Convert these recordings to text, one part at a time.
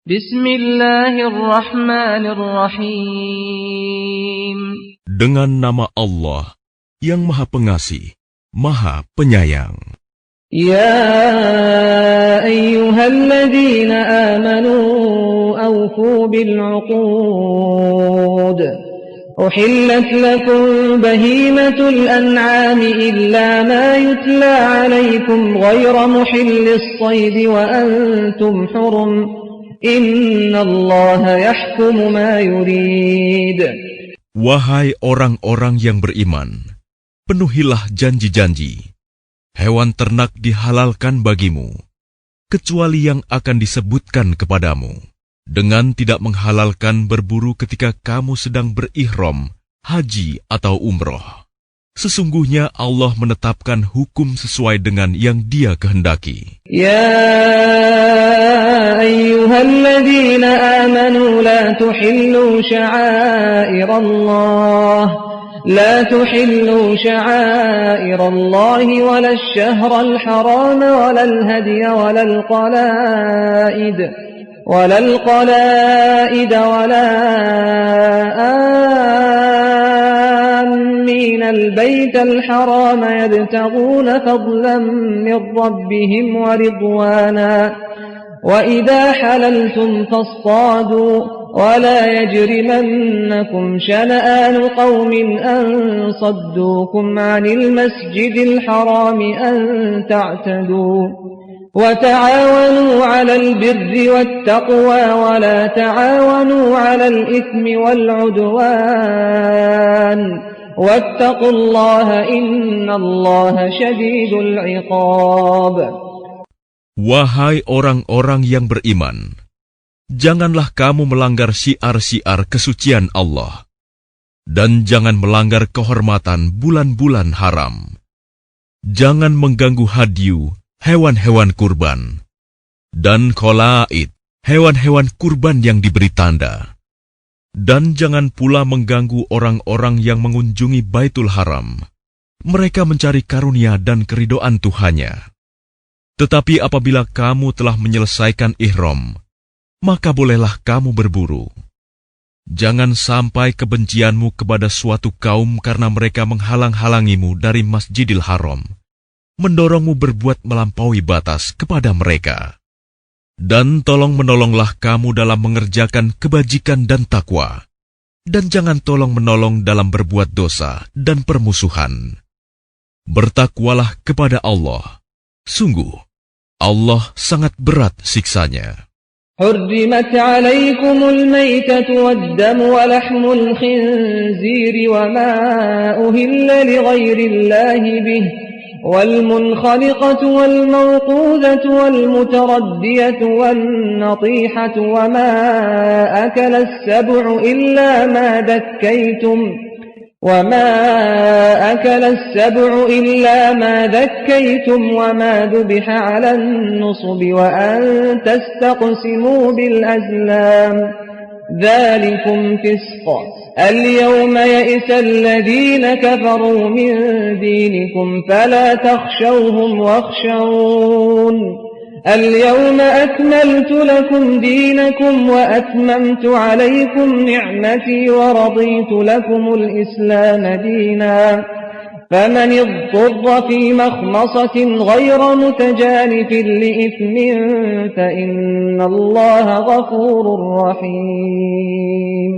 Bismillahirrahmanirrahim. Dengan nama Allah yang Maha Pengasih, Maha Penyayang. Ya ayyuhalladzina amanu awfu bil'uqud. Uhillat lakum bahimatul an'ami illa ma yutla alaykum ghayra muhillis sayd wa antum hurum. Innallaha yahkumu ma yurid. Wahai orang-orang yang beriman, penuhilah janji-janji. Hewan ternak dihalalkan bagimu, kecuali yang akan disebutkan kepadamu, dengan tidak menghalalkan berburu ketika kamu sedang berihram, haji atau umroh. Sesungguhnya Allah menetapkan hukum sesuai dengan yang Dia kehendaki. Ya ayyuhalladzina amanu la tuhillu sya'airallah لا تحلوا شعائر الله ولا الشهر الحرام ولا الهدي ولا القلائد ولا آمين البيت الحرام يبتغون فضلا من ربهم ورضوانا وإذا حللتم فاصطادوا ولا يجرمنكم شنآن قوم أن صدوكم عن المسجد الحرام أن تعتدوا وتعاونوا على البر والتقوى ولا تعاونوا على الإثم والعدوان واتقوا الله إن الله شديد العقاب. Wahai orang-orang yang beriman, janganlah kamu melanggar syiar-syiar kesucian Allah, dan jangan melanggar kehormatan bulan-bulan haram. Jangan mengganggu hadyu, hewan-hewan kurban, dan qalaid, hewan-hewan kurban yang diberi tanda. Dan jangan pula mengganggu orang-orang yang mengunjungi Baitul Haram. Mereka mencari karunia dan keridhaan Tuhannya. Tetapi apabila kamu telah menyelesaikan ihram, maka bolehlah kamu berburu. Jangan sampai kebencianmu kepada suatu kaum karena mereka menghalang-halangimu dari Masjidil Haram, mendorongmu berbuat melampaui batas kepada mereka. Dan tolong-menolonglah kamu dalam mengerjakan kebajikan dan takwa, dan jangan tolong-menolong dalam berbuat dosa dan permusuhan. Bertakwalah kepada Allah. Sungguh, Allah sangat berat siksanya. حرمت عليكم الميتة والدم ولحم الخنزير وما أهل لغير الله به والمنخلقة والموقوذة والمتردية والنطيحة وما أكل السبع إلا ما ذكيتم وما ذبح على النصب وأن تستقسموا بالأزلام ذلكم فسق. اليوم يئس الذين كفروا من دينكم فلا تخشوهم واخشون اليوم أكملت لكم دينكم وأتممت عليكم نعمتي ورضيت لكم الإسلام دينا فمن اضطر في مخمصة غير متجانف لإثم فإن الله غفور رحيم.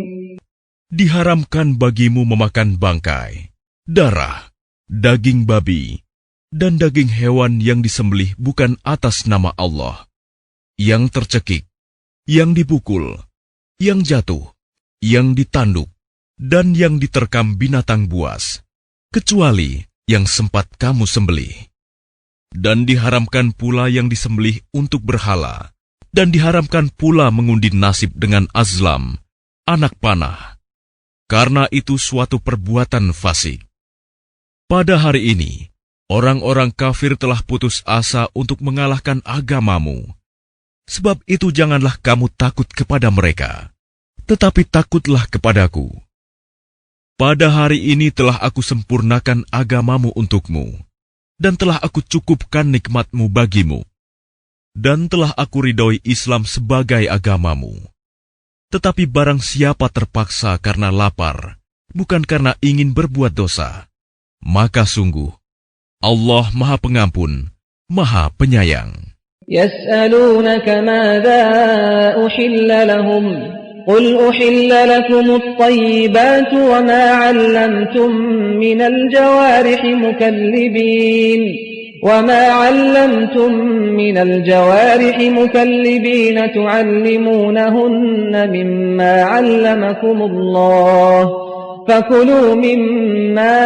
Diharamkan bagimu memakan bangkai, darah, daging babi, dan daging hewan yang disembelih bukan atas nama Allah, yang tercekik, yang dipukul, yang jatuh, yang ditanduk, dan yang diterkam binatang buas, kecuali yang sempat kamu sembelih. Dan diharamkan pula yang disembelih untuk berhala, dan diharamkan pula mengundi nasib dengan azlam, anak panah, karena itu suatu perbuatan fasik. Pada hari ini, orang-orang kafir telah putus asa untuk mengalahkan agamamu. Sebab itu janganlah kamu takut kepada mereka, tetapi takutlah kepadaku. Pada hari ini telah aku sempurnakan agamamu untukmu, dan telah aku cukupkan nikmatmu bagimu. Dan telah aku ridhoi Islam sebagai agamamu. Tetapi barang siapa terpaksa karena lapar, bukan karena ingin berbuat dosa, maka sungguh Allah Maha Pengampun, Maha Penyayang. يسألونك ماذا أحل لهم قل أحل لكم الطيبات وما علمتم من الجوارح مكلبين تعلمونهن مما علمكم الله فكلوا مما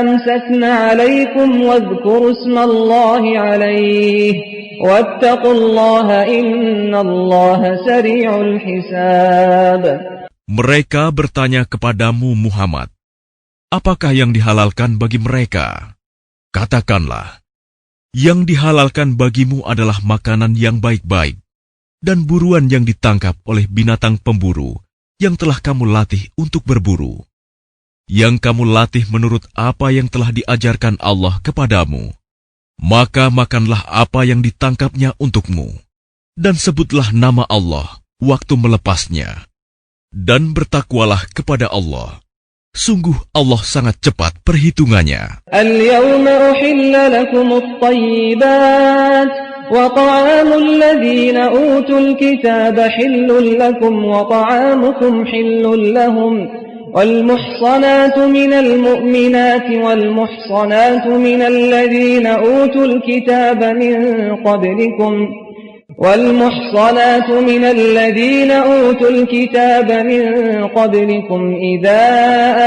أمسكن عليكم واذكروا اسم الله عليه واتقوا الله إن الله سريع الحساب. Mereka bertanya kepadamu Muhammad, apakah yang dihalalkan bagi mereka? Katakanlah, yang dihalalkan bagimu adalah makanan yang baik-baik dan buruan yang ditangkap oleh binatang pemburu yang telah kamu latih untuk berburu. Yang kamu latih menurut apa yang telah diajarkan Allah kepadamu. Maka makanlah apa yang ditangkapnya untukmu, dan sebutlah nama Allah waktu melepasnya. Dan bertakwalah kepada Allah. Sungguh Allah sangat cepat perhitungannya. Al-yawma uhilla lakum at-tayyibat wa ta'amul ladhina utul kitaba hillun lakum wa ta'amukum hillun lahum. والمحصنات من المؤمنات والمحصنات من الذين أوتوا الكتاب من قبلكم إذا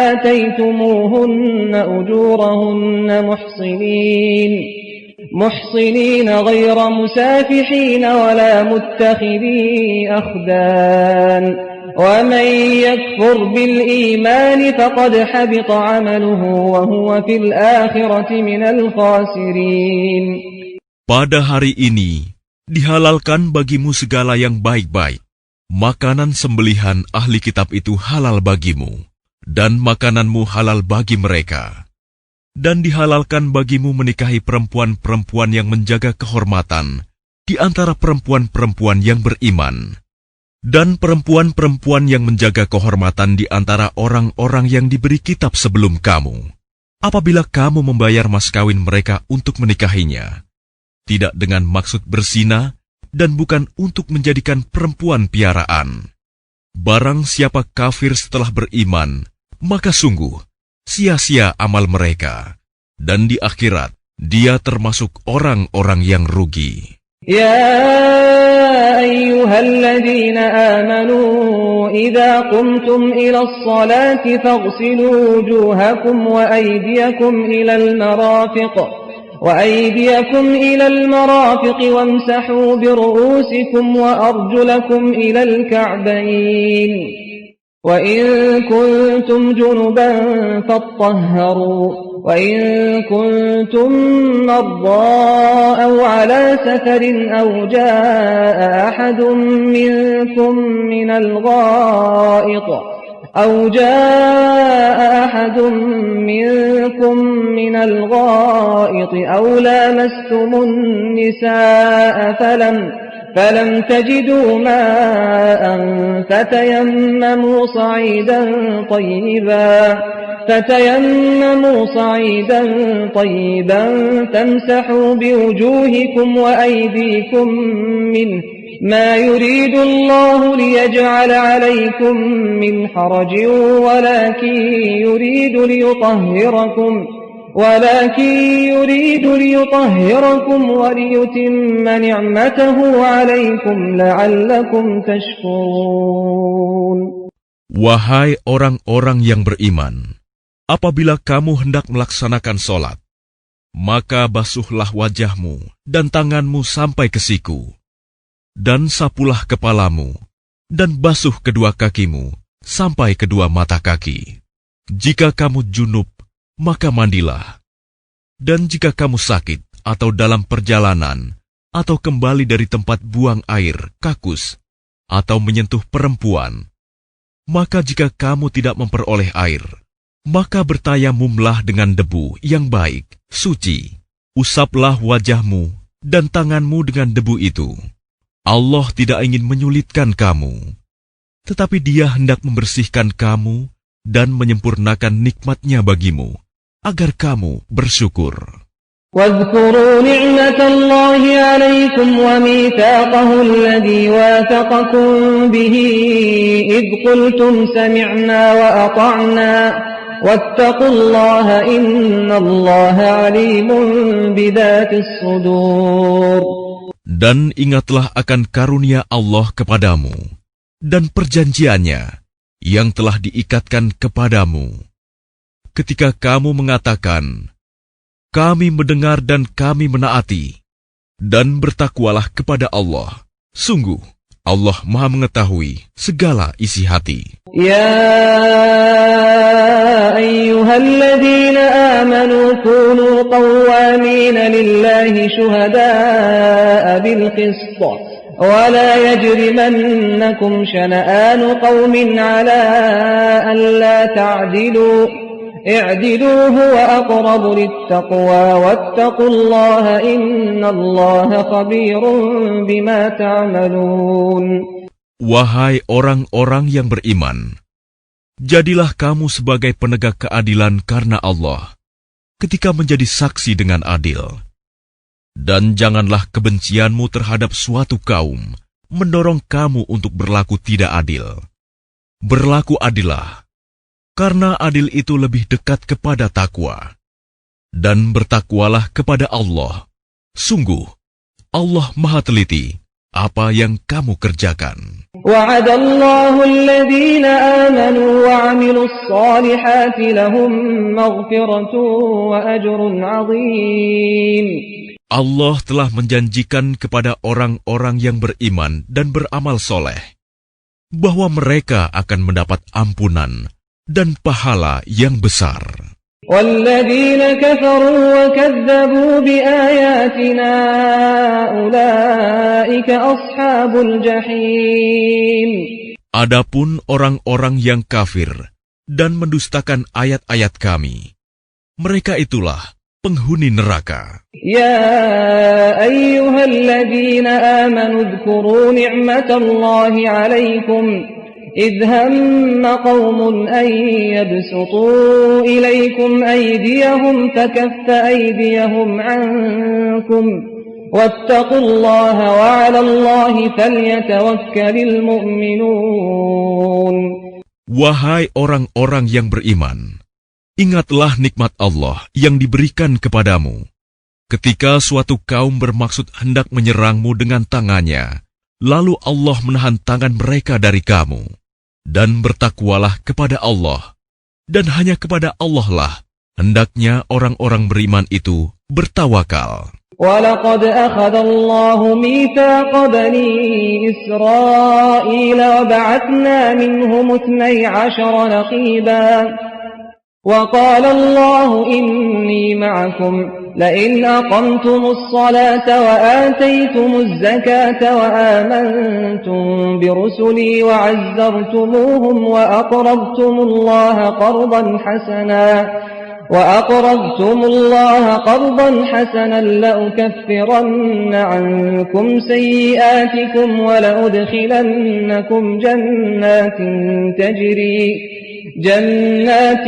آتيتموهن أجورهن محصنين غير مسافحين ولا متخذي أخدان ومن يكفر بالإيمان فقد حبط عمله وهو في الآخرة من الخاسرين. Pada hari ini dihalalkan bagimu segala yang baik-baik. Makanan sembelihan ahli kitab itu halal bagimu, dan makananmu halal bagi mereka. Dan dihalalkan bagimu menikahi perempuan-perempuan yang menjaga kehormatan di antara perempuan-perempuan yang beriman. Dan perempuan-perempuan yang menjaga kehormatan di antara orang-orang yang diberi kitab sebelum kamu, apabila kamu membayar mas kawin mereka untuk menikahinya, tidak dengan maksud berzina dan bukan untuk menjadikan perempuan piaraan. Barang siapa kafir setelah beriman, maka sungguh sia-sia amal mereka, dan di akhirat dia termasuk orang-orang yang rugi. يا أيها الذين آمنوا إذا قمتم إلى الصلاة فاغسلوا وجوهكم وأيديكم إلى المرافق وامسحوا برؤوسكم وأرجلكم إلى الكعبين وإن كنتم جنبا فاطهروا وإن كنتم مرضى أو على سفر أو جاء أحد منكم من الغائط أو لامستم النساء فلم تجدوا ماء فتيمموا صعيدا طيبا فامسحوا بوجوهكم وأيديكم منه ما يريد الله ليجعل عليكم من حرج ولكن يريد ليطهركم وليتم نعمته عليكم لعلكم تشكرون. Wahai orang-orang yang beriman, apabila kamu hendak melaksanakan sholat, maka basuhlah wajahmu dan tanganmu sampai ke siku, dan sapulah kepalamu, dan basuh kedua kakimu sampai kedua mata kaki. Jika kamu junub, maka mandilah. Dan jika kamu sakit atau dalam perjalanan, atau kembali dari tempat buang air, kakus, atau menyentuh perempuan, maka jika kamu tidak memperoleh air, maka bertayamumlah dengan debu yang baik, suci. Usaplah wajahmu dan tanganmu dengan debu itu. Allah tidak ingin menyulitkan kamu, tetapi Dia hendak membersihkan kamu dan menyempurnakan nikmat-Nya bagimu, agar kamu bersyukur. واذكروا نعمة الله عليكم وميثاقه الذي واثقكم به إذ قلتم سمعنا وأطعنا واتقوا الله إن الله عليم بذات الصدور. Dan ingatlah akan karunia Allah kepadamu dan perjanjiannya yang telah diikatkan kepadamu. Ketika kamu mengatakan, kami mendengar dan kami menaati, dan bertakwalah kepada Allah. Sungguh, Allah Maha mengetahui segala isi hati. Ya ayyuhalladzina amanu kunu qawwamina lillahi syuhada'a bil qist wa la yajrimannakum shana'anu qawmin ala an la ta'dilu i'dilu huwa aqrabu littaqwa wattaqullaha innallaha khabirun bima ta'malun. Wahai orang-orang yang beriman, jadilah kamu sebagai penegak keadilan karena Allah ketika menjadi saksi dengan adil. Dan janganlah kebencianmu terhadap suatu kaum mendorong kamu untuk berlaku tidak adil. Berlaku adillah, karena adil itu lebih dekat kepada takwa. Dan bertakwalah kepada Allah. Sungguh, Allah Maha teliti apa yang kamu kerjakan. Wa'adallahu alladhina amanu wa 'amilus salihati lahum maghfiratun wa ajrun 'azim. Allah telah menjanjikan kepada orang-orang yang beriman dan beramal soleh bahwa mereka akan mendapat ampunan dan pahala yang besar. وَالَّذِينَ كَفَرُوا وَكَذَّبُوا بِآيَاتِنَا أُولَئِكَ أَصْحَابُ الْجَحِيمِ. Adapun orang-orang yang kafir dan mendustakan ayat-ayat kami, mereka itulah penghuni neraka. Ya ayyuhalladzina amanu dzkuru ni'matallahi 'alaikum إذ هم قوم أن يبسطوا إليكم أيديهم فكف أيديهم عنكم واتقوا الله وعلى الله فليتوكل المؤمنون. Wahai orang-orang yang beriman, ingatlah nikmat Allah yang diberikan kepadamu. Ketika suatu kaum bermaksud hendak menyerangmu dengan tangannya, lalu Allah menahan tangan mereka dari kamu. Dan bertakwalah kepada Allah, dan hanya kepada Allah lah hendaknya orang-orang beriman itu bertawakal. وَلَقَدْ أَخَذَ اللَّهُ مِيثَاقَ بَنِي إِسْرَائِيلَ وَبَعَثْنَا مِنْهُمُ 12 نَقِيبًا وَقَالَ اللَّهُ إِنِّي مَعَكُمْ لئن أقمتم الصلاة وآتيتم الزكاة وآمنتم برسلي وعزرتموهم وأقرضتم الله قرضا حسنا لأكفرن عنكم سيئاتكم ولأدخلنكم جنات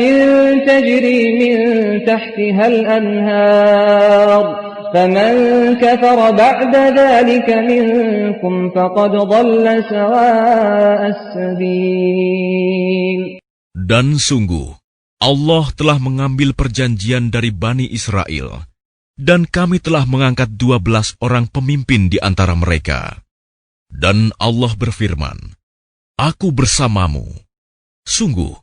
تجري من تحتها الأنهار فمن كفر بعد ذلك منكم فقد ضل سواء السبيل. Dan sungguh, Allah telah mengambil perjanjian dari Bani Israel, dan kami telah mengangkat 12 orang pemimpin di antara mereka. Dan Allah berfirman, Aku bersamamu. Sungguh,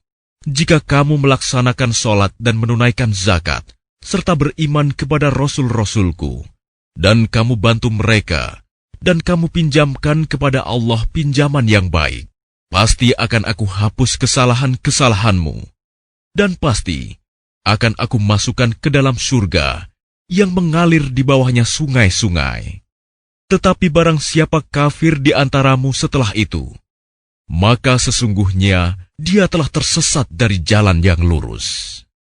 jika kamu melaksanakan sholat dan menunaikan zakat, serta beriman kepada Rasul-Rasulku, dan kamu bantu mereka, dan kamu pinjamkan kepada Allah pinjaman yang baik, pasti akan aku hapus kesalahan-kesalahanmu, dan pasti akan aku masukkan ke dalam surga yang mengalir di bawahnya sungai-sungai. Tetapi barang siapa kafir di antaramu setelah itu, maka sesungguhnya dia telah tersesat dari jalan yang lurus.